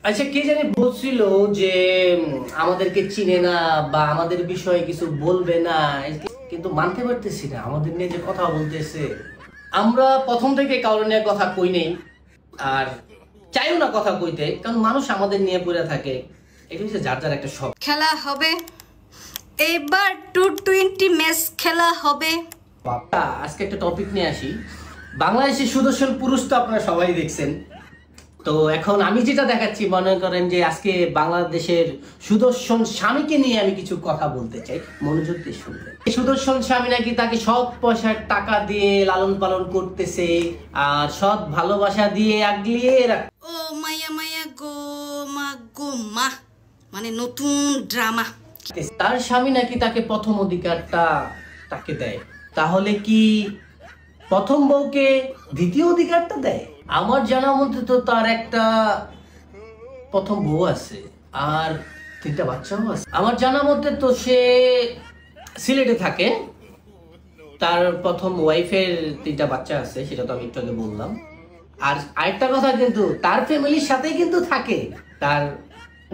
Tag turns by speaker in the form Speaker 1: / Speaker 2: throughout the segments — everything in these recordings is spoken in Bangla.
Speaker 1: আচ্ছা, কে জানি বলছিল যে আমাদেরকে চিনে না বা আমাদের বিষয়ে কিছু বলবে না, কিন্তু মানতে পারতেছি না আমাদের নিয়ে যে কথা বলতেছে। আমরা প্রথম থেকে কারোর নিয়ে কথা কই নেই, আর চাইও না কথা কইতে, কারণ মানুষ আমাদের নিয়ে পড়ে থাকে। এটা হচ্ছে যার যার একটা শখ।
Speaker 2: খেলা হবে এবার T20 ম্যাচ খেলা হবে।
Speaker 1: বাবা, আজকে একটা টপিক নিয়ে আসি। বাংলাদেশের সুদর্শন পুরুষ তো আপনারা সবাই দেখছেন। তো এখন আমি যেটা দেখাচ্ছি, মনে করেন যে আজকে বাংলাদেশের সুদর্শন স্বামীকে নিয়ে আমি কিছু কথা বলতে চাই, মনোযোগ দিয়ে শুনবেন। এই সুদর্শন স্বামী নাকি তাকে সৎ পয়সার টাকা দিয়ে লালন পালন করতেছে, আর সৎ ভালোবাসা দিয়ে আগলিয়ে
Speaker 2: ও মায়া মায়া গো মা গো মা, মানে নতুন ড্রামা।
Speaker 1: তার স্বামী নাকি তাকে প্রথম অধিকারটা তাকে দেয়। তাহলে কি প্রথম বউকে দ্বিতীয় অধিকারটা দেয়? আমার জানা মতে তো তার একটা প্রথম বউ আছে আর 3টা বাচ্চাও আছে। আমার জানা মতে তো সে সিলেটে থাকে, তার প্রথম ওয়াইফের 3টা বাচ্চা আছে, সেটা তো আমি একটু আগে বললাম। আর আরেকটা কথা, কিন্তু তার ফ্যামিলির সাথেই কিন্তু থাকে তার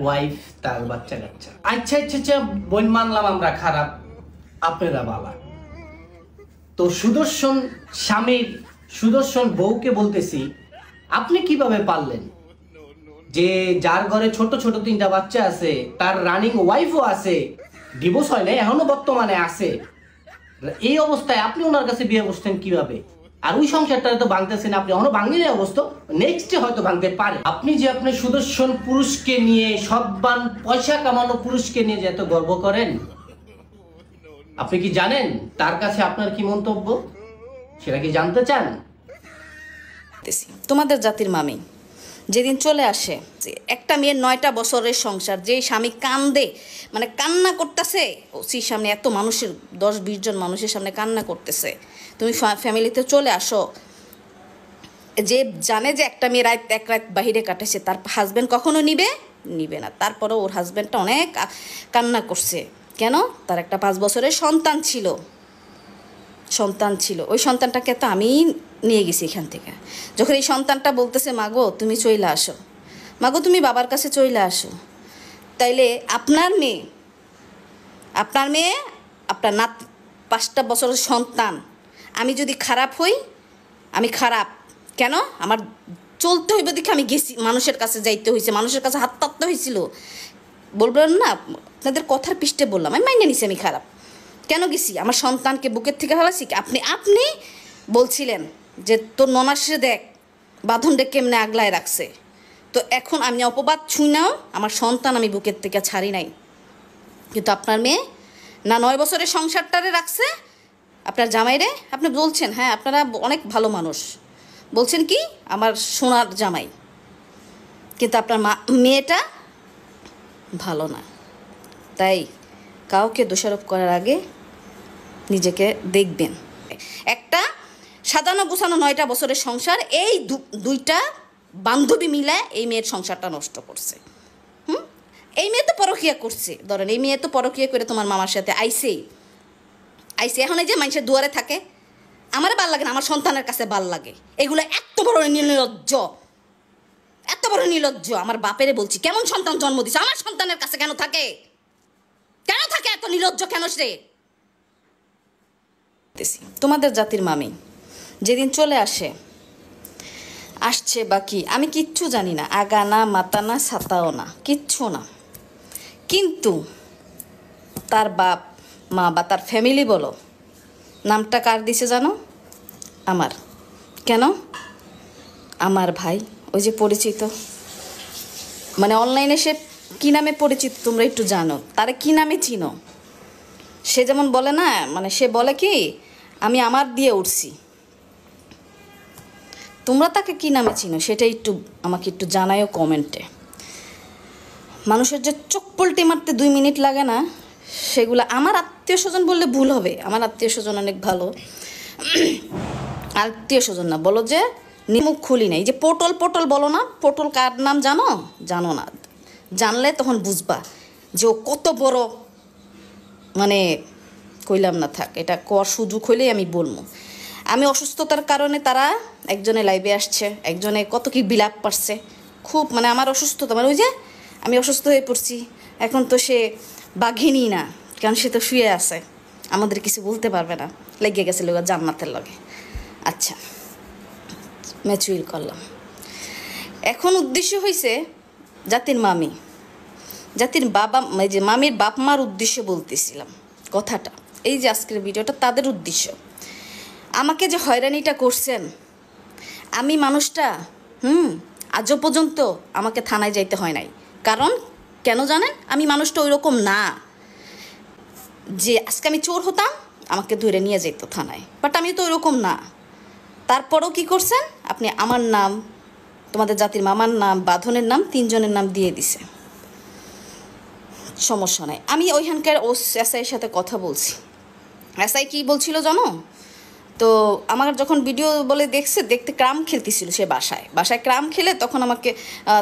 Speaker 1: ওয়াইফ, তার বাচ্চা কাচ্চা। আচ্ছা আচ্ছা আচ্ছা, বই মানলাম আমরা খারাপ, আপনারা বালা। তো সুদর্শন স্বামীর সুদর্শন বউকে বলতেছি, আপনি কিভাবে পারলেন যে যার ঘরে ছোট ছোট 3টা বাচ্চা আছে, তার রানিং ওয়াইফও আছে, ডিভোর্স হয় না, এখনো বর্তমানে আছে, এই অবস্থায় আপনি ওনার কাছে বিয়ে বসতেন কিভাবে? আর ওই সংসারটা তো ভাঙতেছেন আপনি, এখনো ভাঙেনি অবস্থা, নেক্সটে হয়তো ভাঙতে পারে। আপনি যে আপনি সুদর্শন পুরুষকে নিয়ে, সৎবান পয়সা কামানো পুরুষকে নিয়ে যে এত গর্ব করেন, আপনি কি জানেন তার কাছে আপনার কি মন্তব্য? সেটা কি জানতে চান?
Speaker 2: তোমাদের জাতির মামি যেদিন চলে আসে, একটা মেয়ের 9টা বছরের সংসার, যে স্বামী কান্দে, মানে কান্না করতেছে ওসির সামনে, এত মানুষের 10-20 জন মানুষের সামনে কান্না করতেছে, তুমি ফ্যামিলিতে চলে আসো। যে জানে যে একটা মেয়ে এক রাত বাহিরে কাটেছে, তার হাজব্যান্ড কখনো নিবে না, তারপরেও ওর হাজব্যান্ডটা অনেক কান্না করছে। কেন? তার একটা 5 বছরের সন্তান ছিল। ওই সন্তানটাকে তো আমি নিয়ে গেছি এখান থেকে। যখন এই সন্তানটা বলতেছে, মাগো তুমি চইলা আসো, মাগো তুমি বাবার কাছে চইলা আসো, তাইলে আপনার মেয়ে আপনার 5টা বছরের সন্তান, আমি যদি খারাপ হই, আমি খারাপ কেন? আমার চলতে হইবে দেখে আমি গেছি, মানুষের কাছে যাইতে হয়েছে, মানুষের কাছে হাত পাততে হয়েছিল। বলবেন না, আপনাদের কথার পৃষ্ঠে বললাম, আমি মাইনে নিছি আমি খারাপ। কেন গেছি? আমার সন্তানকে বুকের থেকে ফেলাছি। আপনি বলছিলেন যে তোর ননাসে দেখ বাঁধনটা কেমনে আগলায় রাখছে, তো এখন আমি অপবাদ ছুঁই নাও, আমার সন্তান আমি বুকের থেকে ছাড়ি নাই। কিন্তু আপনার মেয়ে না 9 বছরের সংসারটারে রাখছে, আপনার জামাইরে আপনি বলছেন, হ্যাঁ আপনারা অনেক ভালো মানুষ, বলছেন কি আমার সোনার জামাই, কিন্তু আপনার মেয়েটা ভালো না। তাই কাউকে দোষারোপ করার আগে নিজেকে দেখবেন। একটা সাজানো গোছানো 9টা বছরের সংসার, এই 2টা বান্ধবী মিলে এই মেয়ের সংসারটা নষ্ট করছে। এই মেয়ে তো পরকীয়া করছে, ধরেন এই মেয়ে তো পরকীয়া করে তোমার মামার সাথে আইসে। এখন এই যে মানুষের দুয়ারে থাকে, আমার ভাল লাগে না, আমার সন্তানের কাছে ভাল লাগে। এগুলো এত বড় নির্লজ্জ, আমার বাপেরে বলছি, কেমন সন্তান জন্ম দিছে, আমার সন্তানের কাছে কেন থাকে এত নির্লজ্জ কেন সে? তোমাদের জাতির মামি যেদিন চলে আসছে বাকি আমি কিচ্ছু জানি না, আগা না মাতা না ছাতাও না, কিচ্ছু না, কিন্তু তার বাপ মা বা তার ফ্যামিলি বলো, নামটা কার দিছে জানো? আমার। কেন? আমার ভাই, ওই যে পরিচিত, মানে অনলাইনে সে কী নামে পরিচিত তোমরা একটু জানো, তারে কী নামে চিনো? সে যেমন বলে না, মানে সে বলে কি আমি আমার দিয়ে উঠছি, তোমরা তাকে কী নামে চিনো সেটা আমাকে একটু জানায়ও কমেন্টে। মানুষের যে চোখ পল্টি মারতে 2 মিনিট লাগে না, সেগুলো আমার আত্মীয় স্বজন বললে ভুল হবে, আমার আত্মীয় স্বজন অনেক ভালো। আত্মীয় স্বজন না, বলো যে মুখ খুলি নাই, যে পটল বলো না, পটল কার নাম জানো না, জানলে তখন বুঝবা যে ও কত বড়, মানে কইলাম না থাক, এটা কর সুযোগ হইলেই আমি বলবো। আমি অসুস্থতার কারণে তারা একজনে লাইভে আসছে, একজনে কত কি বিলাপ পারছে, খুব মানে আমার অসুস্থতা মানে ওই যে আমি অসুস্থ হয়ে পড়ছি, এখন তো সে বাঘিনী না, কারণ সে তো শুয়ে আছে, আমাদের কিছু বলতে পারবে না, লেগে গেছে লোক জান্নাতের লগে। আচ্ছা, ম্যাচুইল করলাম। এখন উদ্দেশ্য হয়েছে জাতির মামি, জাতির বাবা, এই যে মামির বাপ মার উদ্দেশ্য বলতেছিলাম কথাটা, এই যে আজকের ভিডিওটা তাদের উদ্দেশ্য। আমাকে যে হয়রানিটা করছেন, আমি মানুষটা আজও পর্যন্ত আমাকে থানায় যাইতে হয় নাই। কারণ কেন জানেন, আমি মানুষটা ওই রকম না যে আজকে আমি চোর হতাম আমাকে ধরে নিয়ে যেত থানায়, বাট আমি তো ওই রকম না। তারপরও কি করছেন আপনি, আমার নাম, তোমাদের জাতির মামার নাম, বাঁধনের নাম, 3 জনের নাম দিয়ে দিছে। সমস্যা নাই, আমি ওইখানকার ও এসআইয়ের সাথে কথা বলছি। এসআই কী বলছিল জানো তো, আমার যখন ভিডিও বলে দেখতে ক্রাম খেলতেছিল সে বাসায় ক্রাম খেলে, তখন আমাকে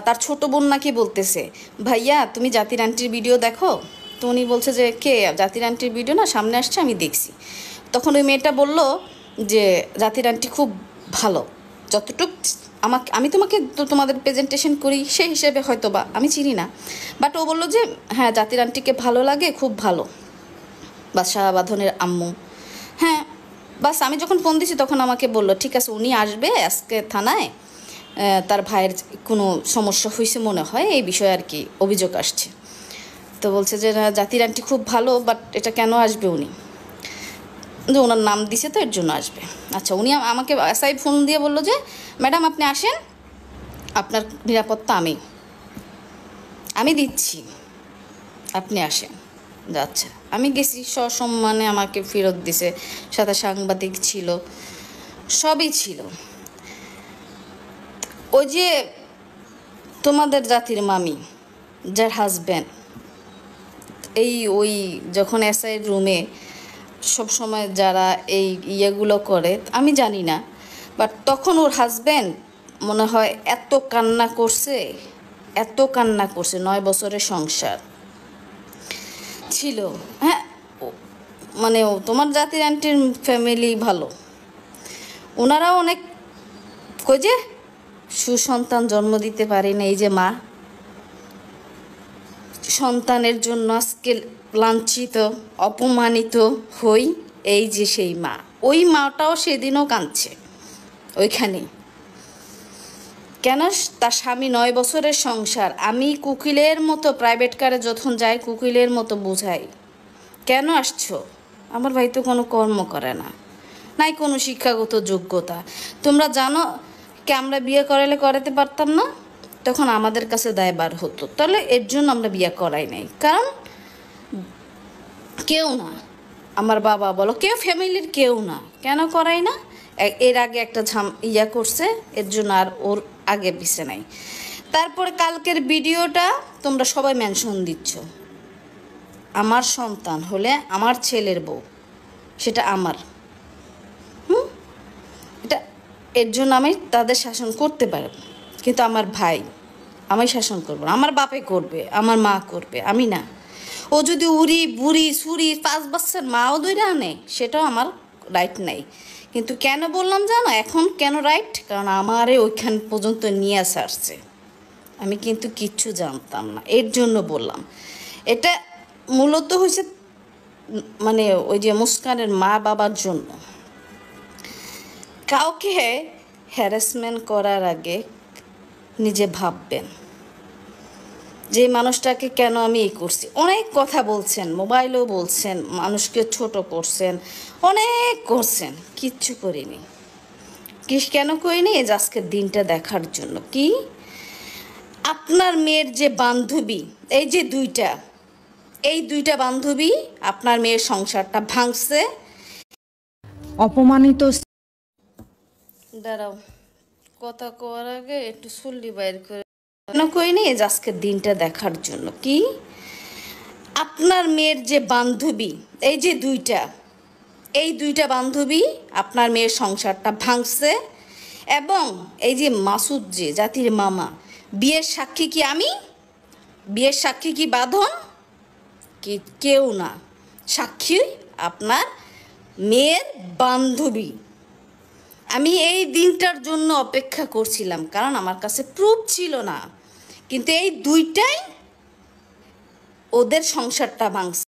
Speaker 2: তার ছোট বোন নাকি বলতেছে, ভাইয়া তুমি জাতির আন্টির ভিডিও দেখো। তো উনি বলছে যে কে, জাতির আন্টির ভিডিও না সামনে আসছে আমি দেখছি। তখন ওই মেয়েটা বলল যে জাতির আন্টি খুব ভালো, যতটুক আমি তোমাকে তো তোমাদের প্রেজেন্টেশন করি সেই হিসেবে হয়তো বা আমি চিনি না, বাট ও বললো যে হ্যাঁ জাতির আন্টিকে ভালো লাগে, খুব ভালো, বাদশা বাঁধনের আম্মু। হ্যাঁ বাস, আমি যখন ফোন দিছি তখন আমাকে বললো ঠিক আছে উনি আসবে আজকে থানায়, তার ভাইয়ের কোনো সমস্যা হয়েছে মনে হয়, এই বিষয়ে আর কি অভিযোগ আসছে। তো বলছে যে জাতির আন্টি খুব ভালো, বাট এটা কেন আসবে উনি, যে ওনার নাম দিছে তো এর জন্য আসবে। আচ্ছা, উনি আমাকে এসআই ফোন দিয়ে বললো যে ম্যাডাম আপনি আসেন, আপনার নিরাপত্তা আমি দিচ্ছি, আপনি আসেন। আচ্ছা, আমি গেছি, সসম্মানে আমাকে ফেরত দিছে, সাথে সাংবাদিক ছিল, সবই ছিল। ওই যে তোমাদের জাতির মামি, যার হাজব্যান্ড, ওই যখন এসআইয়ের রুমে সবসময় যারা এই ইয়েগুলো করে আমি জানি না, বাট তখন ওর হাজব্যান্ড মনে হয় এত কান্না করছে, 9 বছরের সংসার ছিল। হ্যাঁ মানে তোমার জাতির আন্টির ফ্যামিলি ভালো, ওনারাও অনেক কই যে সুসন্তান জন্ম দিতে পারে না, এই যে মা সন্তানের জন্য আজকে লাঞ্ছিত অপমানিত হই, এই যে সেই মা, ওই মাটাও সেদিনও কাঁদছে ওইখানে। কেন, তার স্বামী 9 বছরের সংসার, আমি কুকিলের মতো প্রাইভেট কারে যখন যাই কুকিলের মতো বুঝাই, কেন আসছো, আমার ভাই তো কোনো কর্ম করে না, নাই কোনো শিক্ষাগত যোগ্যতা, তোমরা জানো কি আমরা বিয়ে করাতে পারতাম না, তখন আমাদের কাছে দায়বার হতো, তাহলে এর জন্য আমরা বিয়ে করাই নাই। কারণ কেউ না, আমার বাবা বলো কেউ, ফ্যামিলির কেউ না, কেন করাই না, এর আগে একটা ইয়া করছে, এর জন্য আর ওর আগে পিছে নাই। তারপরে কালকের ভিডিওটা তোমরা সবাই মেনশন দিচ্ছ, আমার সন্তান হলে আমার ছেলের বউ, সেটা আমার, এটা এর জন্য আমি তাদের শাসন করতে পারব, কিন্তু আমার ভাই আমি শাসন করবো না, আমার বাপে করবে, আমার মা করবে, আমি না। ও যদি উড়ি বুড়ি ছুরি 5 বছর মাও ধরে আনে, সেটাও আমার রাইট নাই। কিন্তু কেন বললাম জানো এখন কেন রাইট, কারণ আমারে ওইখান পর্যন্ত নিয়ে আসছে, আমি কিন্তু কিচ্ছু জানতাম না, এর জন্য বললাম। এটা মূলত হয়েছে মানে ওই যে মুস্কানের মা বাবার জন্য। কাউকে হ্যারাসমেন্ট করার আগে নিজে ভাববেন যে মানুষটাকে কেন আমি এই করছি। অনেক কথা বলছেন, মোবাইলেও বলছেন, মানুষকে ছোট করছেন, অনেক করছেন, কিচ্ছু করিনি। কেন করিনি, এই যে আজকের দিনটা দেখার জন্য। কি আপনার মেয়ের যে বান্ধবী, এই যে এই দুইটা বান্ধবী আপনার মেয়ের সংসারটা ভাঙছে।
Speaker 3: অপমানিত
Speaker 2: দাঁড়াও, কথা কওয়ার আগে একটু সুল্লি বাইর করে কেন করিনি, এই যে আজকের দিনটা দেখার জন্য। কি আপনার মেয়ের যে বান্ধবী, এই যে দুইটা বান্ধবী আপনার মেয়ের সংসারটা ভাঙছে, এবং এই যে মাসুদ যে জাতির মামা, বিয়ের সাক্ষী কি আমি, বিয়ের সাক্ষী কি বাঁধন, কি কেউ না, সাক্ষী আপনার মেয়ের বান্ধবী। আমি এই দিনটার জন্য অপেক্ষা করছিলাম, কারণ আমার কাছে প্রুফ ছিল না, কিন্তু এই দুইটাই ওদের সংসারটা ভাঙছে।